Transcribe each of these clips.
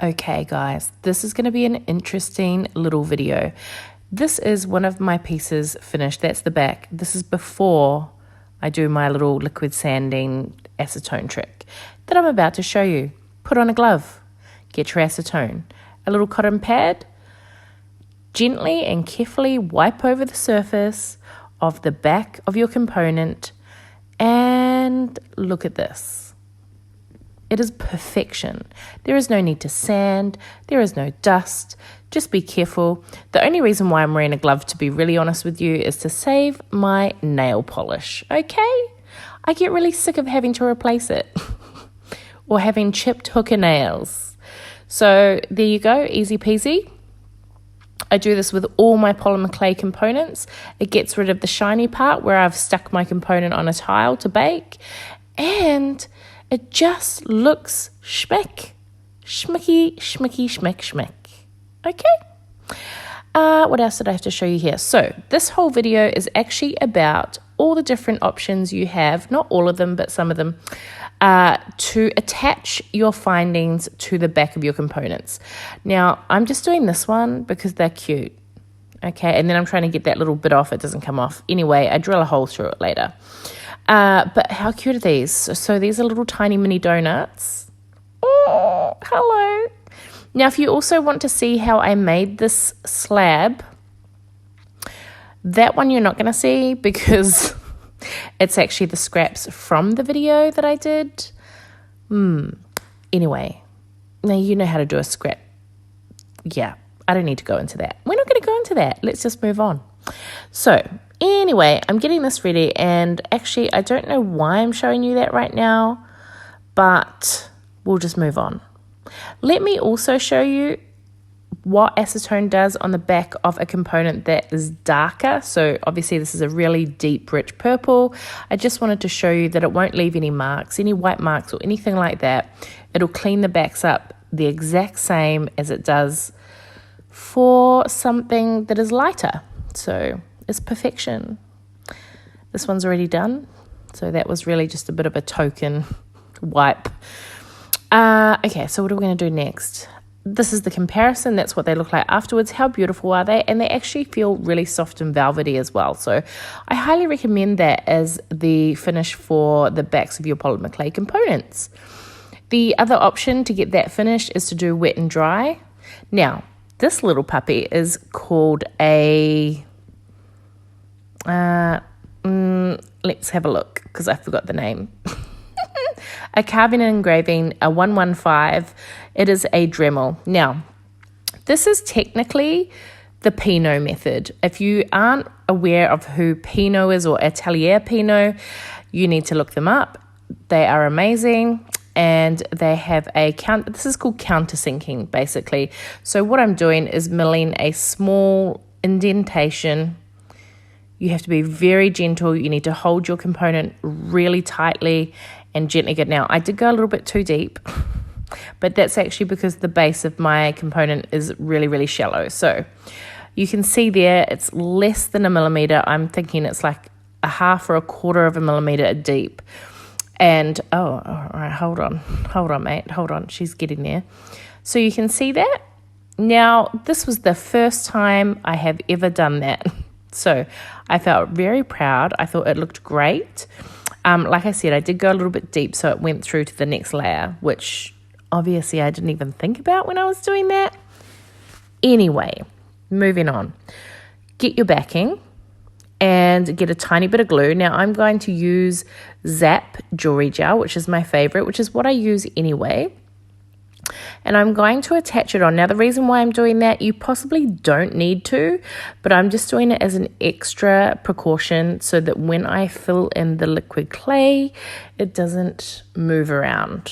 Okay guys, this is going to be an interesting little video. This is one of my pieces finished. That's the back. This is before I do my little liquid sanding acetone trick that I'm about to show you. Put on a glove, get your acetone, a little cotton pad, gently and carefully wipe over the surface of the back of your component, and look at this. It is perfection. There is no need to sand. There is no dust. Just be careful. The only reason why I'm wearing a glove, to be really honest with you, is to save my nail polish, okay? I get really sick of having to replace it or having chipped hooker nails. So there you go, easy peasy. I do this with all my polymer clay components. It gets rid of the shiny part where I've stuck my component on a tile to bake, and it just looks schmicky, schmick. Okay. What else did I have to show you here? So this whole video is actually about all the different options you have, not all of them, but some of them, to attach your findings to the back of your components. Now, I'm just doing this one because they're cute. Okay, and then I'm trying to get that little bit off. It doesn't come off. Anyway, I drill a hole through it later. But how cute are these? So these are little tiny mini donuts. Oh, hello. Now, if you also want to see how I made this slab, that one you're not going to see because it's actually the scraps from the video that I did. Anyway, now you know how to do a scrap. Yeah, I don't need to go into that. We're not going to go into that. Let's just move on. So anyway, I'm getting this ready, and actually I don't know why I'm showing you that right now, but we'll just move on. Let me also show you what acetone does on the back of a component that is darker. So obviously this is a really deep, rich purple. I just wanted to show you that it won't leave any marks, any white marks or anything like that. It'll clean the backs up the exact same as it does for something that is lighter. So it's perfection. This one's already done. So that was really just a bit of a token wipe. Okay, so what are we going to do next? This is the comparison. That's what they look like afterwards. How beautiful are they? And they actually feel really soft and velvety as well. So I highly recommend that as the finish for the backs of your polymer clay components. The other option to get that finished is to do wet and dry. Now, this little puppy is called a... let's have a look because I forgot the name. A carving and engraving, a 115. It is a Dremel. Now, this is technically the Pinot method. If you aren't aware of who Pinot is or Atelier Pinot, you need to look them up. They are amazing, and they have this is called countersinking, basically. So what I'm doing is milling a small indentation. You have to be very gentle. You need to hold your component really tightly and gently get. Now, I did go a little bit too deep, but that's actually because the base of my component is really, really shallow. So you can see there, it's less than 1 millimeter. I'm thinking it's like a 1/2 or 1/4 of a millimeter deep. And, oh, all right, hold on, mate, hold on. She's getting there. So you can see that. Now, this was the first time I have ever done that. So I felt very proud. I thought it looked great. Like I said, I did go a little bit deep, so it went through to the next layer, which obviously I didn't even think about when I was doing that. Anyway, moving on. Get your backing and get a tiny bit of glue. Now I'm going to use Zap Jewelry Gel, which is my favorite, which is what I use anyway. And I'm going to attach it on. Now, the reason why I'm doing that, you possibly don't need to, but I'm just doing it as an extra precaution so that when I fill in the liquid clay, it doesn't move around.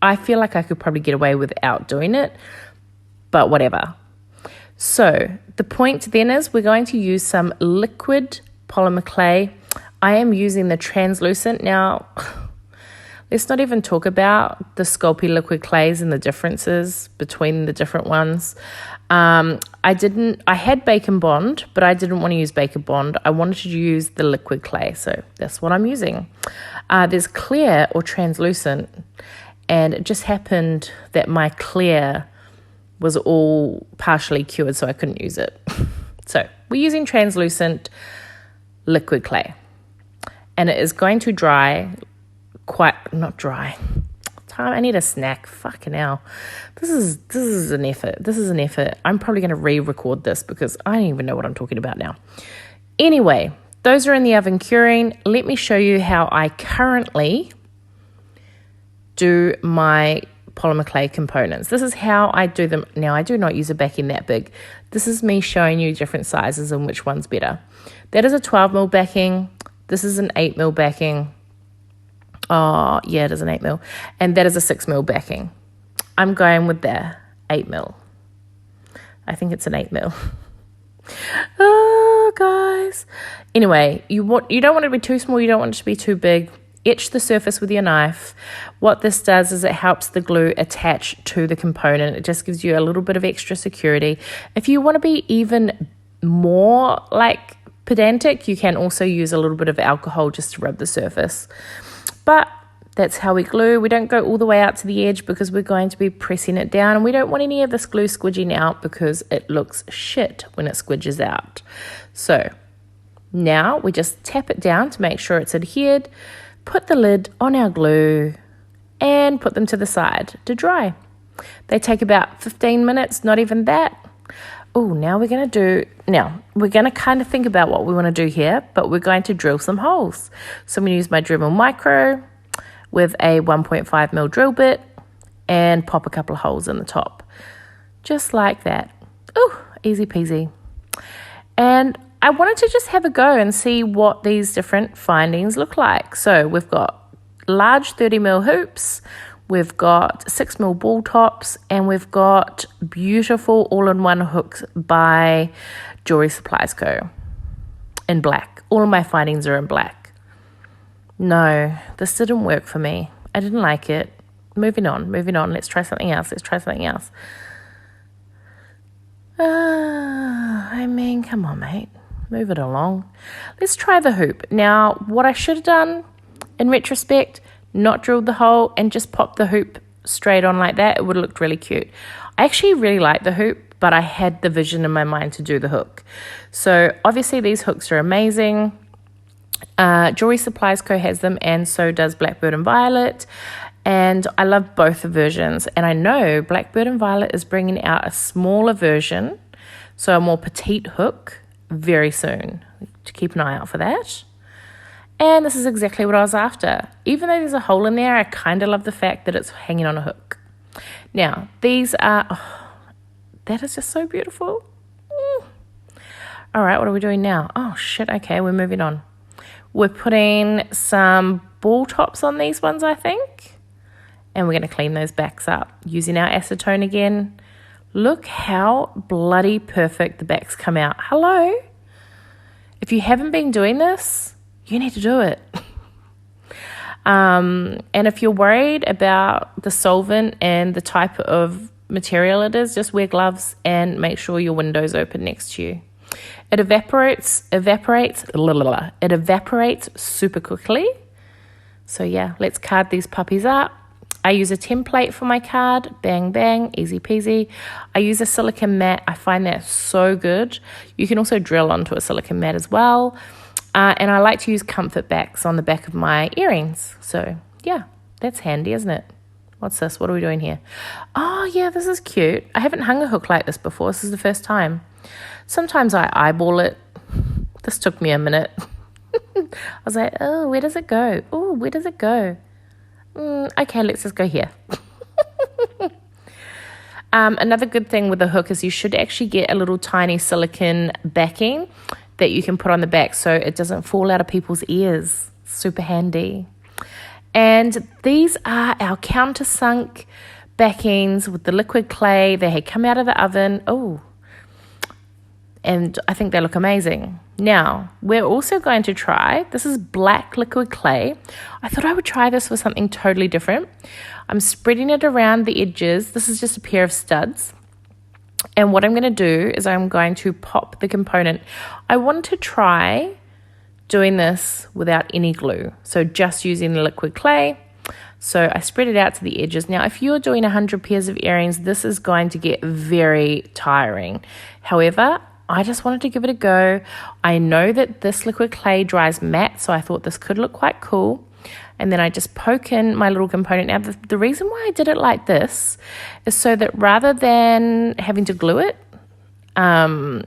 I feel like I could probably get away without doing it, but whatever. So the point then is we're going to use some liquid polymer clay. I am using the translucent. Now, let's not even talk about the Sculpey liquid clays and the differences between the different ones. I had Bacon Bond, but I didn't want to use Bacon Bond. I wanted to use the liquid clay, so that's what I'm using. There's clear or translucent, And it just happened that my clear was all partially cured, so I couldn't use it. So we're using translucent liquid clay. And it is going to dry not dry. I need a snack. Fucking hell. This is an effort. I'm probably going to re-record this because I don't even know what I'm talking about now. Anyway, those are in the oven curing. Let me show you how I currently do my polymer clay components. This is how I do them. Now, I do not use a backing that big. This is me showing you different sizes and which one's better. That is a 12mm backing. This is an 8mm backing. Oh, yeah, it is an 8mm. And that is a 6mm backing. I'm going with the 8mm. I think it's an 8mm. Oh, guys. Anyway, you don't want it to be too small. You don't want it to be too big. Etch the surface with your knife. What this does is it helps the glue attach to the component. It just gives you a little bit of extra security. If you want to be even more like pedantic, you can also use a little bit of alcohol just to rub the surface. But that's how we glue. We don't go all the way out to the edge because we're going to be pressing it down, and we don't want any of this glue squidging out because it looks shit when it squidges out. So now we just tap it down to make sure it's adhered, put the lid on our glue, and put them to the side to dry. They take about 15 minutes, not even that. Oh, now we're going to kind of think about what we want to do here, but we're going to drill some holes. So I'm going to use my Dremel Micro with a 1.5mm drill bit and pop a couple of holes in the top. Just like that. Oh, easy peasy. And I wanted to just have a go and see what these different findings look like. So we've got large 30mm hoops, we've got 6mm ball tops, and we've got beautiful all-in-one hooks by Jewelry Supplies Co. in black. All of my findings are in black. No, this didn't work for me. I didn't like it. Moving on. Let's try something else. I mean, come on, mate. Move it along. Let's try the hoop. Now, what I should have done in retrospect, not drilled the hole and just popped the hoop straight on like that. It would have looked really cute. I actually really like the hoop, but I had the vision in my mind to do the hook. So obviously these hooks are amazing. Jewelry Supplies Co. has them, and so does Blackbird and Violet. And I love both the versions. And I know Blackbird and Violet is bringing out a smaller version, so a more petite hook, very soon. To keep an eye out for that. And this is exactly what I was after. Even though there's a hole in there, I kind of love the fact that it's hanging on a hook. Now, these are... Oh, that is just so beautiful. All right, what are we doing now? Oh, shit, okay, we're moving on. We're putting some ball tops on these ones, I think. And we're going to clean those backs up using our acetone again. Look how bloody perfect the backs come out. Hello? If you haven't been doing this, you need to do it. And if you're worried about the solvent and the type of material it is, just wear gloves and make sure your window's open next to you. It evaporates super quickly. So yeah, let's card these puppies up. I use a template for my card. Bang, bang, easy peasy. I use a silicone mat. I find that so good. You can also drill onto a silicone mat as well. And I like to use comfort backs on the back of my earrings. So yeah, that's handy, isn't it? What's this? What are we doing here? Oh yeah, this is cute. I haven't hung a hook like this before. This is the first time. Sometimes I eyeball it. This took me a minute. I was like, oh, where does it go? Oh, where does it go? Okay, let's just go here. Another good thing with the hook is you should actually get a little tiny silicone backing that you can put on the back so it doesn't fall out of people's ears. Super handy. And these are our countersunk backings with the liquid clay. They had come out of the oven. Oh, and I think they look amazing. Now, we're also going to try, this is black liquid clay. I thought I would try this with something totally different. I'm spreading it around the edges. This is just a pair of studs. And what I'm going to do is I'm going to pop the component. I want to try doing this without any glue. So just using the liquid clay. So I spread it out to the edges. Now, if you're doing 100 pairs of earrings, this is going to get very tiring. However, I just wanted to give it a go. I know that this liquid clay dries matte, so I thought this could look quite cool. And then I just poke in my little component. Now, the reason why I did it like this is so that rather than having to glue it, I'm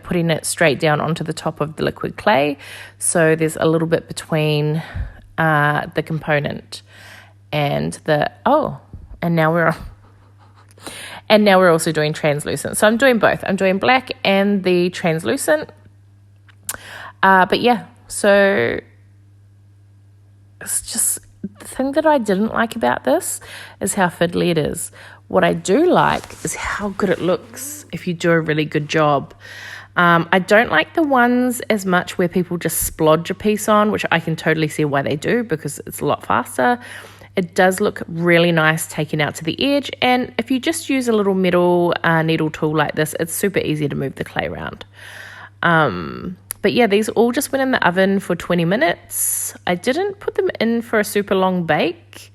putting it straight down onto the top of the liquid clay. So there's a little bit between the component and and now we're also doing translucent. So I'm doing both. I'm doing black and the translucent. But yeah, so it's just the thing that I didn't like about this is how fiddly it is. What I do like is how good it looks if you do a really good job. I don't like the ones as much where people just splodge a piece on, which I can totally see why they do because it's a lot faster. It does look really nice taken out to the edge, and if you just use a little metal needle tool like this, it's super easy to move the clay around. But yeah, these all just went in the oven for 20 minutes. I didn't put them in for a super long bake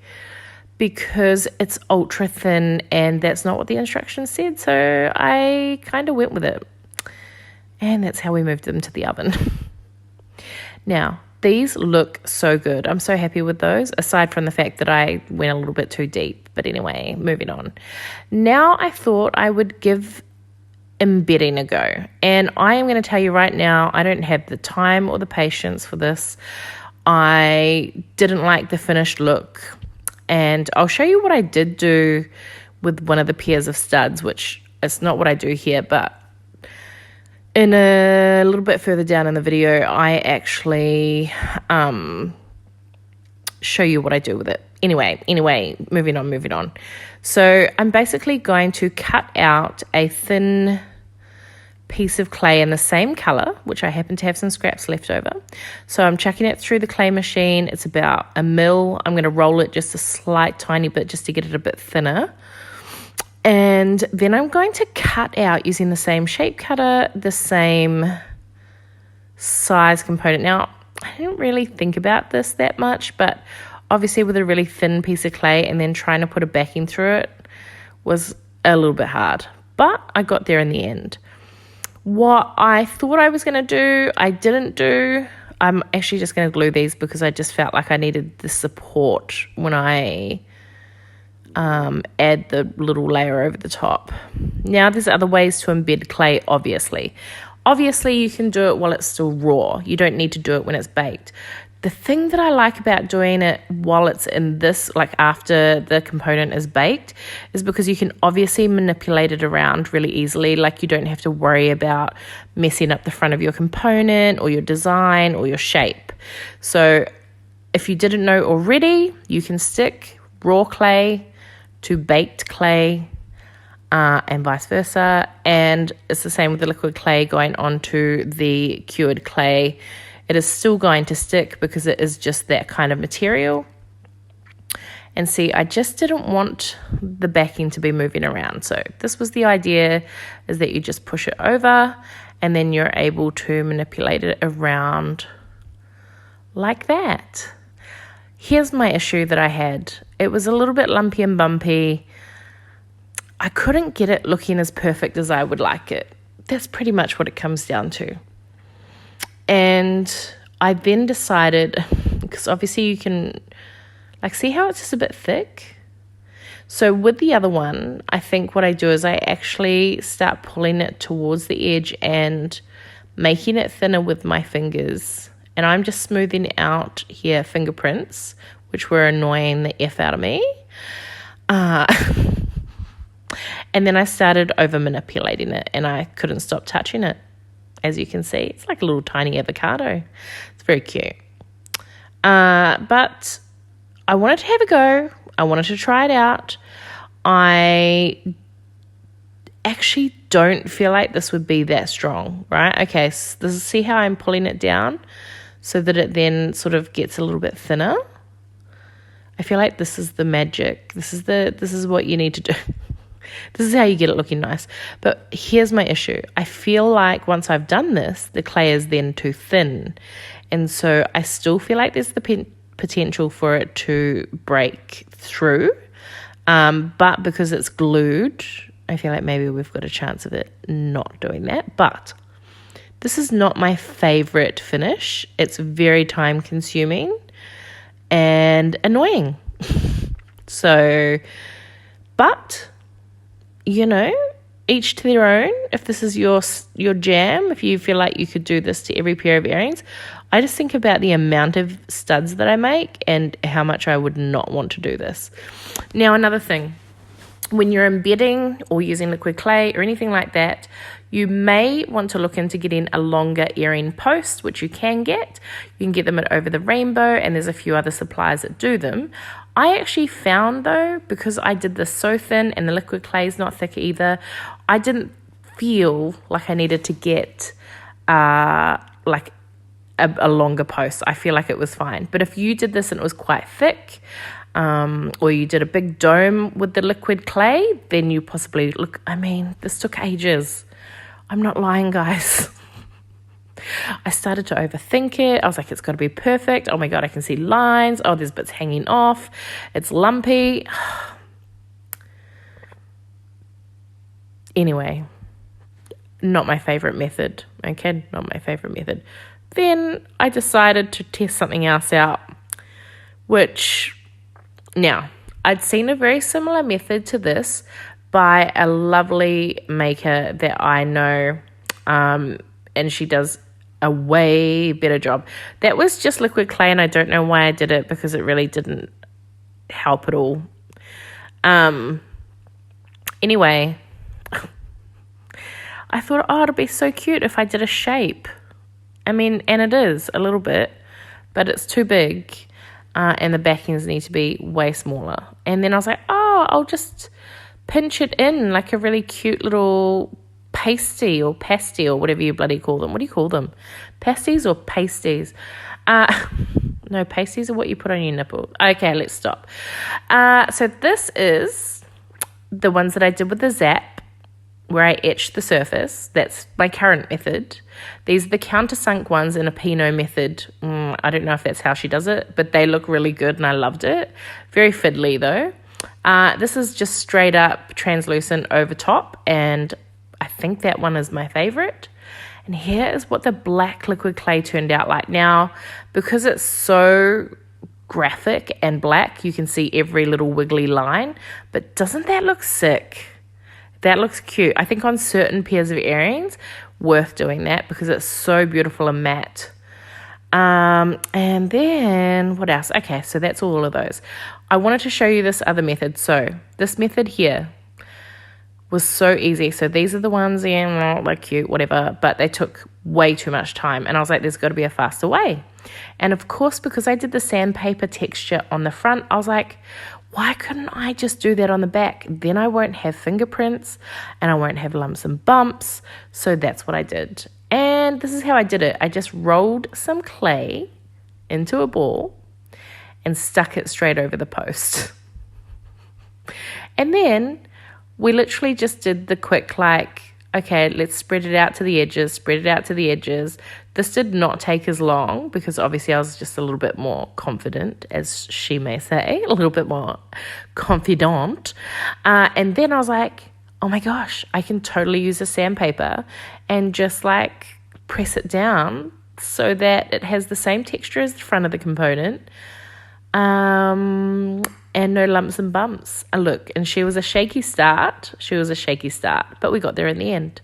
because it's ultra thin and that's not what the instructions said, so I kind of went with it. And that's how we moved them to the oven. Now, these look so good. I'm so happy with those, aside from the fact that I went a little bit too deep. But anyway, moving on. Now I thought I would give embedding a go. And I am going to tell you right now, I don't have the time or the patience for this. I didn't like the finished look. And I'll show you what I did do with one of the pairs of studs, which is not what I do here, but in a little bit further down in the video, I actually show you what I do with it. Anyway, moving on. So I'm basically going to cut out a thin piece of clay in the same color, which I happen to have some scraps left over. So I'm chucking it through the clay machine. It's about 1 mil. I'm going to roll it just a slight tiny bit just to get it a bit thinner. And then I'm going to cut out using the same shape cutter, the same size component. Now, I didn't really think about this that much, but obviously with a really thin piece of clay and then trying to put a backing through it was a little bit hard. But I got there in the end. What I thought I was going to do, I didn't do. I'm actually just going to glue these because I just felt like I needed the support when I add the little layer over the top. Now there's other ways to embed clay, obviously. Obviously you can do it while it's still raw. You don't need to do it when it's baked. The thing that I like about doing it while it's in this, like after the component is baked, is because you can obviously manipulate it around really easily. Like you don't have to worry about messing up the front of your component or your design or your shape. So if you didn't know already, you can stick raw clay to baked clay and vice versa. And it's the same with the liquid clay going onto the cured clay. It is still going to stick because it is just that kind of material. And see, I just didn't want the backing to be moving around. So this was the idea, is that you just push it over and then you're able to manipulate it around like that. Here's my issue that I had. It was a little bit lumpy and bumpy. I couldn't get it looking as perfect as I would like it. That's pretty much what it comes down to. And I then decided, because obviously you can, like, see how it's just a bit thick? So with the other one, I think what I do is I actually start pulling it towards the edge and making it thinner with my fingers. And I'm just smoothing out here fingerprints, which were annoying the F out of me. And then I started over manipulating it and I couldn't stop touching it. As you can see, it's like a little tiny avocado. It's very cute. But I wanted to have a go. I wanted to try it out. I actually don't feel like this would be that strong, right? Okay, so see how I'm pulling it down so that it then sort of gets a little bit thinner. I feel like this is the magic. This is what you need to do. This is how you get it looking nice. But here's my issue. I feel like once I've done this, the clay is then too thin. And so I still feel like there's the potential for it to break through. But because it's glued, I feel like maybe we've got a chance of it not doing that. But this is not my favorite finish. It's very time consuming and annoying. So, but, you know, each to their own. If this is your jam, if you feel like you could do this to every pair of earrings, I just think about the amount of studs that I make and how much I would not want to do this. Now, another thing, when you're embedding or using liquid clay or anything like that, you may want to look into getting a longer earring post, which you can get. You can get them at Over the Rainbow, and there's a few other suppliers that do them. I actually found, though, because I did this so thin and the liquid clay is not thick either, I didn't feel like I needed to get like a longer post. I feel like it was fine. But if you did this and it was quite thick, or you did a big dome with the liquid clay, then you possibly this took ages. I'm not lying, guys. I started to overthink it. I was like, it's got to be perfect. Oh my God, I can see lines. Oh, there's bits hanging off. It's lumpy. Anyway, not my favorite method. Okay, not my favorite method. Then I decided to test something else out, which, now, I'd seen a very similar method to this by a lovely maker that I know, and she does a way better job. That was just liquid clay, and I don't know why I did it, because it really didn't help at all. Anyway, I thought, oh, it'll be so cute if I did a shape. And it is a little bit, but it's too big, and the backings need to be way smaller. And then I was like, oh, I'll just pinch it in like a really cute little pasty or pasty or whatever you bloody call them. What do you call them? Pasties or pasties? No, pasties are what you put on your nipple. Okay, let's stop. So this is the ones that I did with the Zap, where I etched the surface. That's my current method. These are the countersunk ones in a Pinot method. I don't know if that's how she does it, but they look really good and I loved it. Very fiddly though. This is just straight up translucent over top, and I think that one is my favorite. And here is what the black liquid clay turned out like. Now, because it's so graphic and black, you can see every little wiggly line, but doesn't that look sick? That looks cute. I think on certain pairs of earrings, worth doing that because it's so beautiful and matte. And then what else? Okay, so that's all of those. I wanted to show you this other method. So this method here was so easy. So these are the ones, like cute, whatever, but they took way too much time. And I was like, there's got to be a faster way. And of course, because I did the sandpaper texture on the front, I was like, why couldn't I just do that on the back? Then I won't have fingerprints and I won't have lumps and bumps. So that's what I did. And this is how I did it. I just rolled some clay into a ball and stuck it straight over the post. And then we literally just did the quick, like, okay, let's spread it out to the edges, spread it out to the edges. This did not take as long because obviously I was just a little bit more confident, as she may say, a little bit more confidant. And then I was like, oh my gosh, I can totally use a sandpaper and just like press it down so that it has the same texture as the front of the component. And no lumps and bumps. And look, and she was a shaky start, but we got there in the end.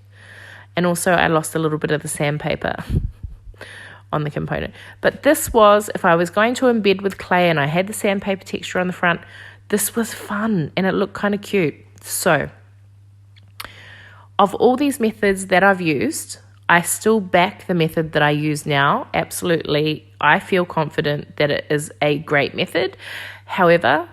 And also I lost a little bit of the sandpaper on the component. But this was, if I was going to embed with clay and I had the sandpaper texture on the front, this was fun and it looked kind of cute. So, of all these methods that I've used, I still back the method that I use now. Absolutely, I feel confident that it is a great method. However,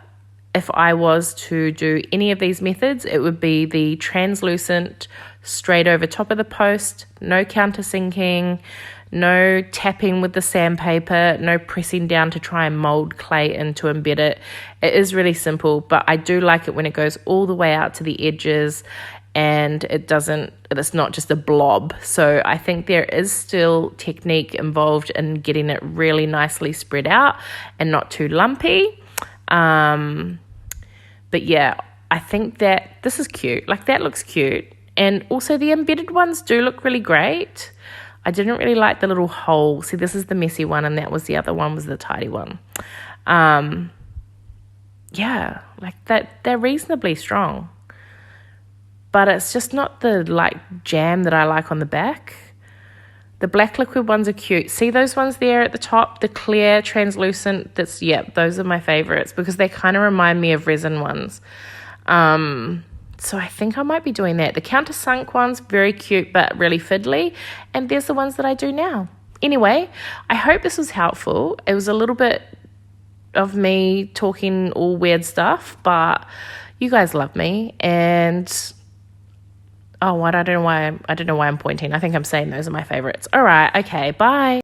if I was to do any of these methods, it would be the translucent, straight over top of the post, no countersinking, no tapping with the sandpaper, no pressing down to try and mold clay in to embed it. It is really simple, but I do like it when it goes all the way out to the edges and it's not just a blob. So I think there is still technique involved in getting it really nicely spread out and not too lumpy. But yeah, I think that this is cute. Like, that looks cute. And also the embedded ones do look really great. I didn't really like the little hole. See, this is the messy one, and that was the other one, was the tidy one. Yeah, like that, they're reasonably strong. But it's just not the, like, jam that I like on the back. The black liquid ones are cute. See those ones there at the top, the clear, translucent, those are my favorites because they kind of remind me of resin ones. So I think I might be doing that. The countersunk ones, very cute but really fiddly. And there's the ones that I do now. Anyway, I hope this was helpful. It was a little bit of me talking all weird stuff, but you guys love me. And I don't know why I'm pointing. I think I'm saying those are my favorites. All right, okay, bye.